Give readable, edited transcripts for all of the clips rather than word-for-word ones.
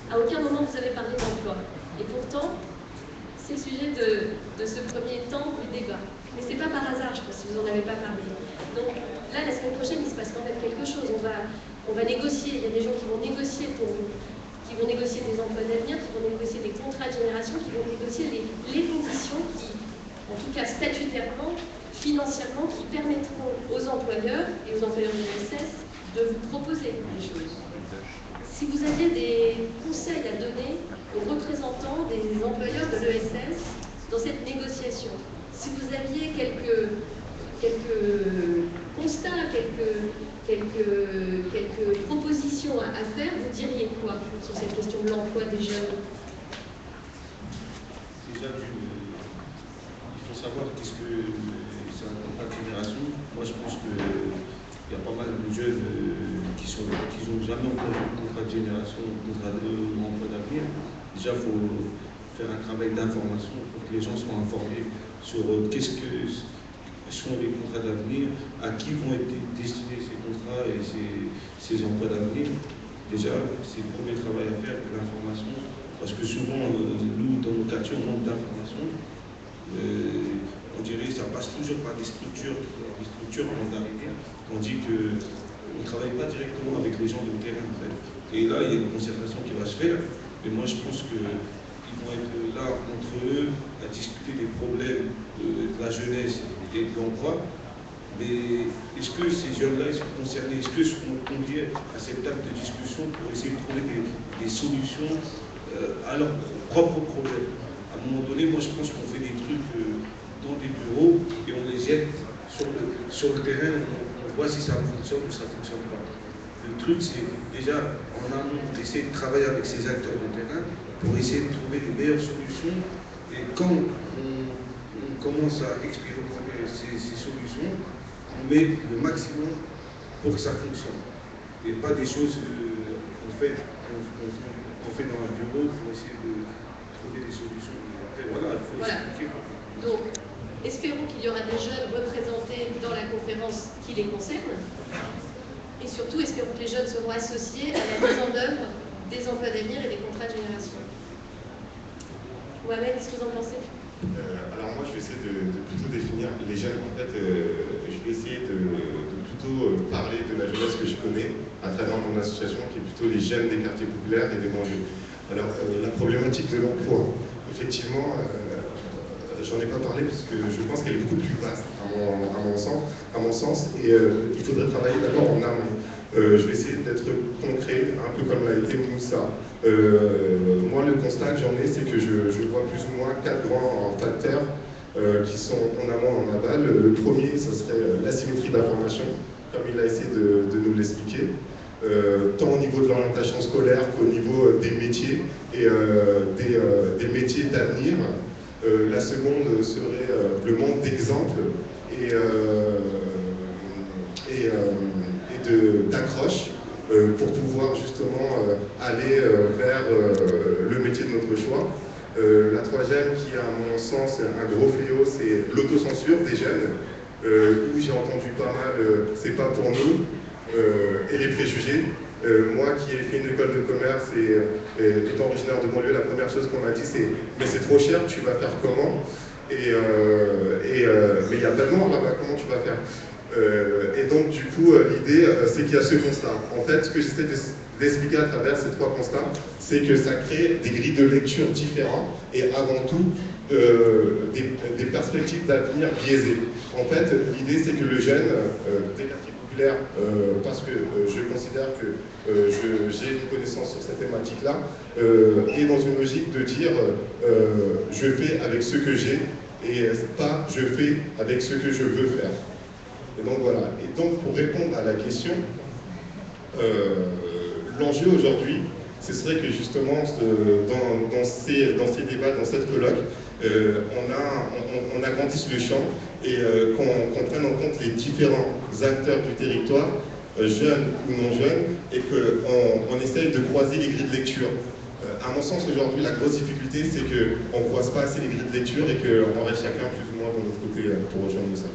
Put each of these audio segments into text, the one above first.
À aucun moment vous avez parlé d'emploi. Et pourtant, c'est le sujet de ce premier temps du débat. Mais c'est pas par hasard, je pense, si vous n'en avez pas parlé. Donc là, la semaine prochaine, il se passe quand même quelque chose. On va négocier, il y a des gens qui vont négocier pour vous, qui vont négocier des emplois d'avenir, qui vont négocier des contrats de génération, qui vont négocier les conditions qui, en tout cas statutairement, financièrement, qui permettront aux employeurs et aux employeurs de l'ESS de vous proposer des choses. Si vous aviez des conseils à donner aux représentants des employeurs de l'ESS dans cette négociation, si vous aviez quelques constats, quelques propositions à faire, vous diriez quoi sur cette question de l'emploi des jeunes? Déjà, il faut savoir qu'est-ce que c'est un contrat de génération. Moi, je pense qu'il y a pas mal de jeunes qui n'ont jamais entendu de contrat de génération, contrat d'emploi d'avenir. Déjà, il faut faire un travail d'information pour que les gens soient informés sur qu'est-ce que sont les contrats d'avenir, à qui vont être destinés ces contrats et ces emplois d'avenir. Déjà, c'est le premier travail à faire, l'information, parce que souvent, nous, dans nos quartiers, on manque d'informations. On dirait que ça passe toujours par des structures avant d'arriver, tandis qu'on ne travaille pas directement avec les gens de terrain, en fait. Et là, il y a une concertation qui va se faire, et moi, je pense qu'ils vont être là, entre eux, à discuter des problèmes de la jeunesse et de l'emploi. Mais est-ce que ces jeunes-là sont concernés? Est-ce qu'ils seront conviés à cette table de discussion pour essayer de trouver des solutions à leurs propres problèmes? À un moment donné, moi je pense qu'on fait des trucs dans des bureaux et on les jette sur le terrain, on voit si ça fonctionne ou ça ne fonctionne pas. Le truc, c'est déjà en amont d'essayer de travailler avec ces acteurs de terrain pour essayer de trouver les meilleures solutions. Et quand on commence à expérimenter ces solutions, on met le maximum pour que ça fonctionne. Et pas des choses qu'on fait dans un bureau pour essayer de trouver des solutions. Après, voilà, il faut expliquer. Donc, espérons qu'il y aura des jeunes représentés dans la conférence qui les concerne. Et surtout, espérons que les jeunes seront associés à la mise en œuvre des emplois d'avenir et des contrats de génération. Mohamed, qu'est-ce que vous en pensez? Alors moi, je vais essayer de plutôt définir les jeunes. En fait, je vais essayer de plutôt parler de la jeunesse que je connais à travers mon association, qui est plutôt les jeunes des quartiers populaires et des banlieues. Alors, la problématique de l'emploi, effectivement, j'en ai pas parlé parce que je pense qu'elle est beaucoup plus vaste à mon sens, et il faudrait travailler d'abord en amont. Je vais essayer d'être concret, un peu comme l'a été Moussa. Moi, le constat que j'en ai, c'est que je vois plus ou moins 4 grands facteurs qui sont en amont et en aval. Le premier, ce serait l'asymétrie d'information, comme il a essayé de nous l'expliquer, tant au niveau de l'orientation scolaire qu'au niveau des métiers et des métiers d'avenir. La seconde serait le manque d'exemples et d'accroche pour pouvoir justement aller vers le métier de notre choix. La troisième, qui est à mon sens un gros fléau, c'est l'autocensure des jeunes, où j'ai entendu pas mal « c'est pas pour nous » et les préjugés. Moi qui ai fait une école de commerce et étant originaire de banlieue, la première chose qu'on m'a dit c'est « mais c'est trop cher, tu vas faire comment ?» mais il y a tellement là-bas, comment tu vas faire? Et donc du coup, l'idée, c'est qu'il y a ce constat. En fait, ce que j'essaie d'expliquer à travers ces 3 constats, c'est que ça crée des grilles de lecture différentes et avant tout, des perspectives d'avenir biaisées. En fait, l'idée, c'est que le jeune, des quartiers populaires, parce que je considère que j'ai une connaissance sur cette thématique-là, est dans une logique de dire je fais avec ce que j'ai et pas je fais avec ce que je veux faire. Et donc voilà. Et donc pour répondre à la question, l'enjeu aujourd'hui, ce serait que justement dans ces débats, dans cette colloque, on agrandisse le champ et qu'on prenne en compte les différents acteurs du territoire, jeunes ou non jeunes, et qu'on essaye de croiser les grilles de lecture. À mon sens, aujourd'hui, la grosse difficulté, c'est qu'on ne croise pas assez les grilles de lecture et qu'on reste chacun plus ou moins de notre côté pour rejoindre ça.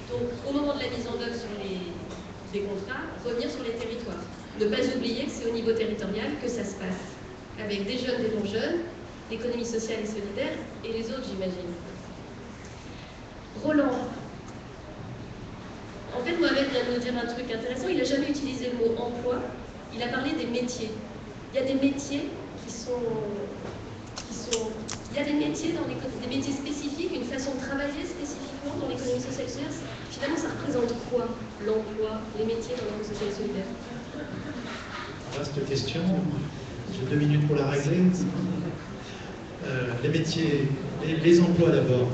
Donc, au moment de la mise en œuvre sur des contrats, revenir sur les territoires. Ne pas oublier que c'est au niveau territorial que ça se passe. avec des jeunes, des non-jeunes, l'économie sociale et solidaire, et les autres, j'imagine. Roland. En fait, Mohamed vient de nous dire un truc intéressant. Il n'a jamais utilisé le mot emploi. Il a parlé des métiers. Il y a des métiers il y a des métiers dans l'économie, des métiers spécifiques, une façon de travailler spécifiquement dans l'économie sociale et solidaire. Finalement, ça représente quoi, l'emploi, les métiers dans l'économie sociale et solidaire? Vaste question. J'ai 2 minutes pour la régler. Les métiers, les emplois d'abord.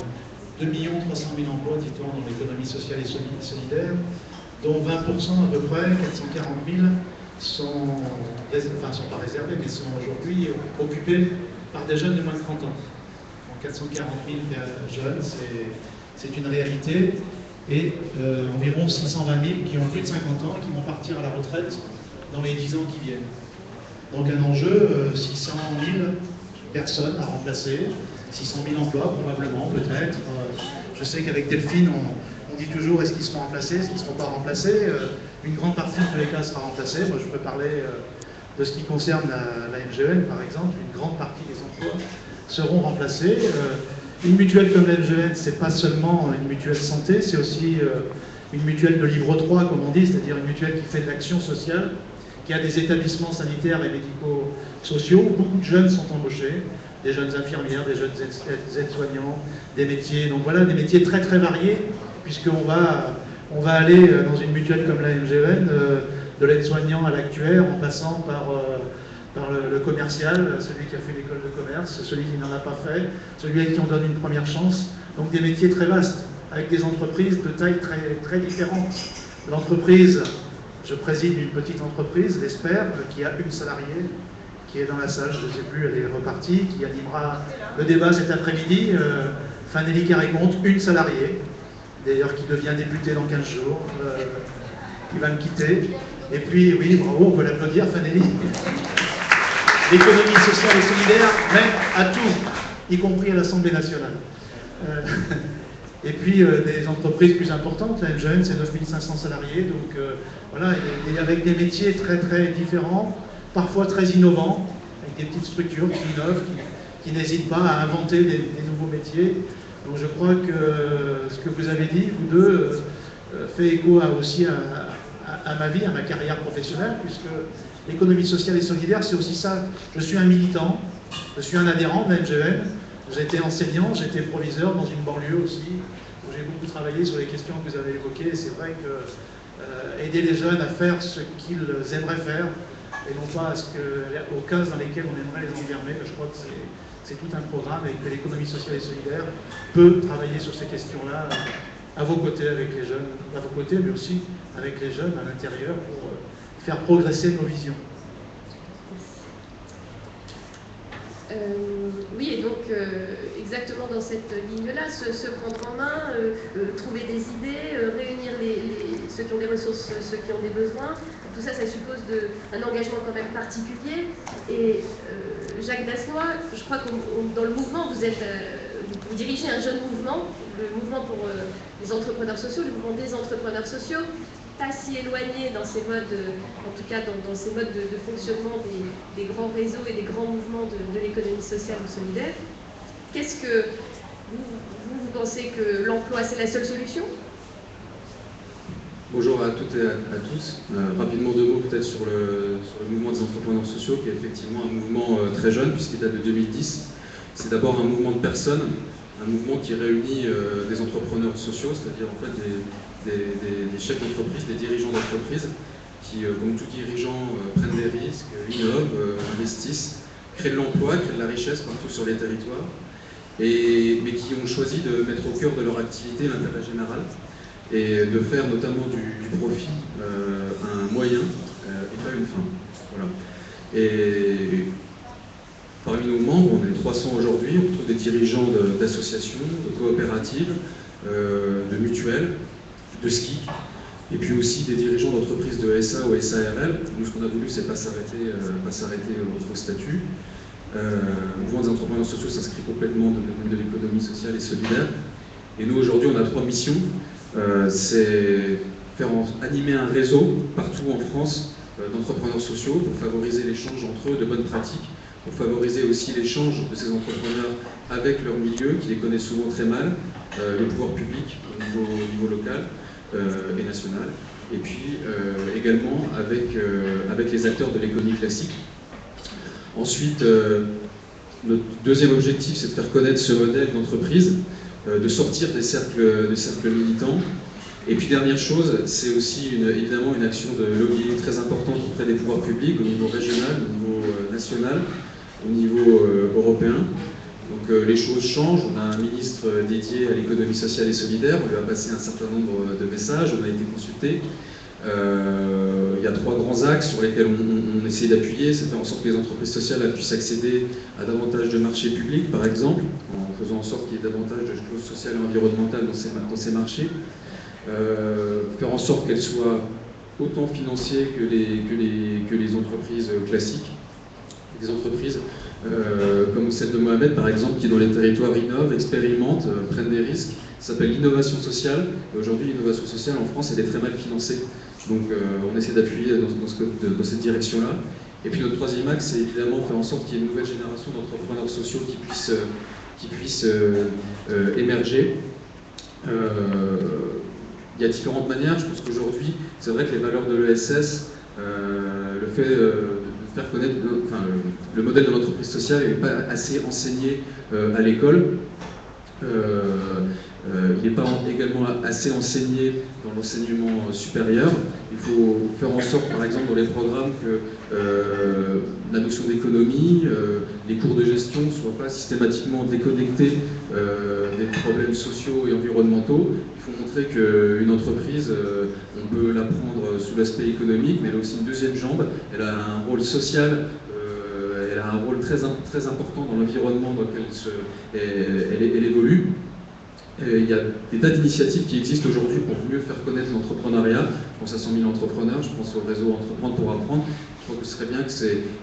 2 300 000 emplois, dit-on, dans l'économie sociale et solidaire, dont 20% à peu près, 440 000, sont pas réservés, mais sont aujourd'hui occupés par des jeunes de moins de 30 ans. Donc 440 000 jeunes, c'est une réalité, et environ 620 000 qui ont plus de 50 ans, qui vont partir à la retraite dans les 10 ans qui viennent. Donc un enjeu, 600 000 personnes à remplacer, 600 000 emplois probablement, peut-être. Je sais qu'avec Delphine, on dit toujours est-ce qu'ils seront remplacés, est-ce qu'ils ne seront pas remplacés. Une grande partie de tous les cas sera remplacée. Moi, je peux parler de ce qui concerne la MGN, par exemple. Une grande partie des emplois seront remplacés. Une mutuelle comme la MGN, ce n'est pas seulement une mutuelle santé, c'est aussi une mutuelle de livre 3, comme on dit, c'est-à-dire une mutuelle qui fait de l'action sociale, qui a des établissements sanitaires et médico-sociaux où beaucoup de jeunes sont embauchés, des jeunes infirmières, des jeunes aides-soignants, des métiers. Donc voilà, des métiers très très variés, puisqu'on va aller dans une mutuelle comme la MGN, de l'aide-soignant à l'actuaire, en passant par le commercial, celui qui a fait l'école de commerce, celui qui n'en a pas fait, celui à qui on donne une première chance. Donc des métiers très vastes, avec des entreprises de taille très, très différentes. L'entreprise, je préside une petite entreprise, l'Espère, qui a une salariée, qui est dans la salle, je ne sais plus, elle est repartie, qui animera le débat cet après-midi. Fanelli Carré-Comte, une salariée, d'ailleurs qui devient députée dans 15 jours, qui va me quitter. Et puis, oui, bravo, on peut l'applaudir, Fanelli. L'économie sociale et solidaire mène à tout, y compris à l'Assemblée nationale. Et puis des entreprises plus importantes, la MGN, c'est 9500 salariés, donc voilà, et avec des métiers très très différents, parfois très innovants, avec des petites structures qui innovent, qui n'hésitent pas à inventer des nouveaux métiers. Donc je crois que ce que vous avez dit, vous deux, fait écho aussi à ma vie, à ma carrière professionnelle, puisque l'économie sociale et solidaire, c'est aussi ça. Je suis un militant, je suis un adhérent de la MGN, j'ai été enseignant, j'ai été proviseur dans une banlieue aussi, où j'ai beaucoup travaillé sur les questions que vous avez évoquées. Et c'est vrai que aider les jeunes à faire ce qu'ils aimeraient faire, et non pas aux cases dans lesquelles on aimerait les enfermer. Je crois que c'est tout un programme et que l'économie sociale et solidaire peut travailler sur ces questions-là à vos côtés avec les jeunes, à vos côtés, mais aussi avec les jeunes à l'intérieur pour faire progresser nos visions. Oui, et donc exactement dans cette ligne-là, se prendre en main, trouver des idées, réunir ceux qui ont des ressources, ceux qui ont des besoins, tout ça, ça suppose un engagement quand même particulier. Et Jacques Dasnois, je crois que dans le mouvement, vous dirigez un jeune mouvement, le mouvement pour les entrepreneurs sociaux, le mouvement des entrepreneurs sociaux, pas si éloigné dans ces modes, en tout cas dans ces modes de fonctionnement des grands réseaux et des grands mouvements de l'économie sociale ou solidaire. Qu'est-ce que vous pensez que l'emploi, c'est la seule solution? Bonjour à toutes et à tous. Rapidement 2 mots peut-être sur le mouvement des entrepreneurs sociaux, qui est effectivement un mouvement très jeune, puisqu'il date de 2010. C'est d'abord un mouvement de personnes, un mouvement qui réunit des entrepreneurs sociaux, c'est-à-dire en fait des chefs d'entreprise, des dirigeants d'entreprise, qui, comme tout dirigeant, prennent des risques, innovent, investissent, créent de l'emploi, créent de la richesse partout sur les territoires, mais qui ont choisi de mettre au cœur de leur activité l'intérêt général et de faire notamment du profit un moyen et pas une fin. Voilà. Et parmi nos membres, on est 300 aujourd'hui, on trouve des dirigeants d'associations, de coopératives, de mutuelles, de ski, et puis aussi des dirigeants d'entreprises de SA ou SARL. Nous, ce qu'on a voulu, c'est pas s'arrêter au statut. Le mouvement des entrepreneurs sociaux s'inscrit complètement dans le domaine de l'économie sociale et solidaire. Et nous, aujourd'hui, on a 3 missions. C'est animer un réseau partout en France d'entrepreneurs sociaux pour favoriser l'échange entre eux de bonnes pratiques pour favoriser aussi l'échange de ces entrepreneurs avec leur milieu, qui les connaît souvent très mal, le pouvoir public au niveau local et national, et puis également avec les acteurs de l'économie classique. Ensuite, notre deuxième objectif, c'est de faire connaître ce modèle d'entreprise, de sortir des cercles militants. Et puis dernière chose, c'est aussi évidemment une action de lobbying très importante auprès des pouvoirs publics, au niveau régional, au niveau national, au niveau européen. Donc les choses changent, on a un ministre dédié à l'économie sociale et solidaire, on lui a passé un certain nombre de messages, on a été consulté. Il y a 3 grands axes sur lesquels on essaie d'appuyer, c'est faire en sorte que les entreprises sociales puissent accéder à davantage de marchés publics, par exemple, en faisant en sorte qu'il y ait davantage de clauses sociales et environnementales dans ces marchés. Faire en sorte qu'elles soient autant financées que les entreprises classiques, des entreprises comme celle de Mohamed par exemple, qui dans les territoires innovent, expérimentent, prennent des risques. Ça s'appelle l'innovation sociale. Aujourd'hui, l'innovation sociale en France, elle est très mal financée. Donc on essaie d'appuyer dans cette direction-là. Et puis notre troisième axe, c'est évidemment faire en sorte qu'il y ait une nouvelle génération d'entrepreneurs sociaux qui puissent émerger. Il y a différentes manières. Je pense qu'aujourd'hui, c'est vrai que les valeurs de l'ESS, le fait de faire connaître, le modèle de l'entreprise sociale n'est pas assez enseigné à l'école. Il n'est pas également assez enseigné dans l'enseignement supérieur. Il faut faire en sorte, par exemple, dans les programmes, que la notion d'économie, les cours de gestion ne soient pas systématiquement déconnectés des problèmes sociaux et environnementaux. Il faut montrer qu'une entreprise, on peut la prendre sous l'aspect économique, mais elle a aussi une deuxième jambe. Elle a un rôle social. Elle a un rôle très important dans l'environnement dans lequel elle évolue. Il y a des tas d'initiatives qui existent aujourd'hui pour mieux faire connaître l'entrepreneuriat. Je pense à 100 000 entrepreneurs, je pense au réseau Entreprendre pour apprendre. Je crois que ce serait bien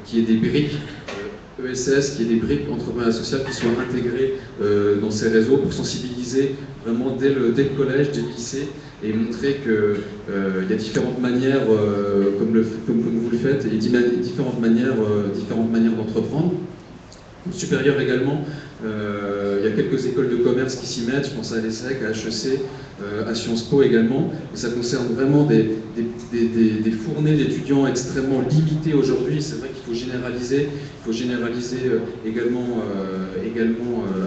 qu'il y ait des briques ESS, qu'il y ait des briques entrepreneuriat social qui soient intégrées dans ces réseaux pour sensibiliser vraiment dès le collège, dès le lycée, et montrer qu'il y a différentes manières, comme vous le faites, et différentes manières d'entreprendre. Au supérieur également, il y a quelques écoles de commerce qui s'y mettent, je pense à l'ESSEC, à HEC, à Sciences Po également, et ça concerne vraiment des fournées d'étudiants extrêmement limitées aujourd'hui. C'est vrai qu'il faut généraliser, également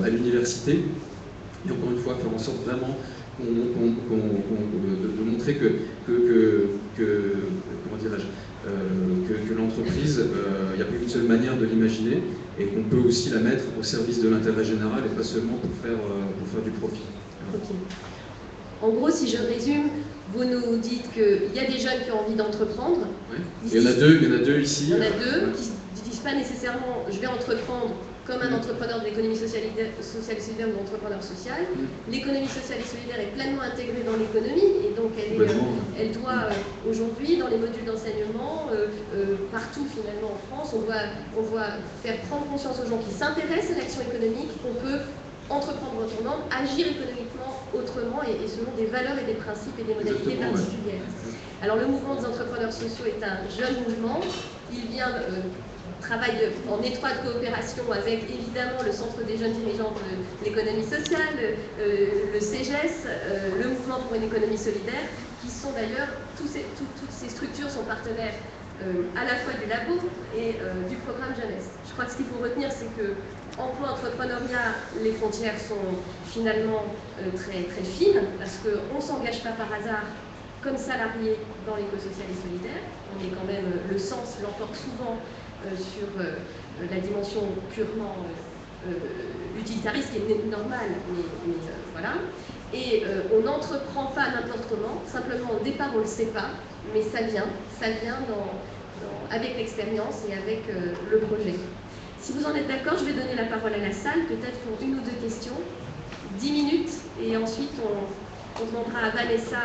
à l'université, et encore une fois faire en sorte vraiment de montrer comment dirais-je, que l'entreprise, il n'y a pas une seule manière de l'imaginer, et qu'on peut aussi la mettre au service de l'intérêt général et pas seulement pour faire du profit. Okay. En gros, si je résume, vous nous dites qu'il y a des jeunes qui ont envie d'entreprendre. Oui. Il y en a deux ici. Il y en a deux qui ne disent pas nécessairement « je vais entreprendre » comme un entrepreneur de l'économie sociale et solidaire ou entrepreneur social. L'économie sociale et solidaire est pleinement intégrée dans l'économie, et donc elle doit aujourd'hui, dans les modules d'enseignement, partout finalement en France, on doit faire prendre conscience aux gens qui s'intéressent à l'action économique qu'on peut entreprendre autrement, agir économiquement autrement et selon des valeurs et des principes et des modalités particulières. Alors le mouvement des entrepreneurs sociaux est un jeune mouvement. Il vient travaille en étroite coopération avec évidemment le Centre des jeunes dirigeants de l'économie sociale, le CEGES, le Mouvement pour une économie solidaire, qui sont d'ailleurs, toutes ces structures sont partenaires à la fois du labo et du programme jeunesse. Je crois que ce qu'il faut retenir, c'est que emploi, entrepreneuriat, les frontières sont finalement très, très fines, parce qu'on ne s'engage pas par hasard comme salarié dans l'éco-social et solidaire. On est quand même, le sens l'emporte souvent sur la dimension purement utilitariste, qui est normale, mais voilà. Et on n'entreprend pas n'importe comment, simplement au départ on ne le sait pas, mais ça vient avec l'expérience et avec le projet. Si vous en êtes d'accord, je vais donner la parole à la salle, peut-être pour une ou deux questions, 10 minutes, et ensuite on demandera à Vanessa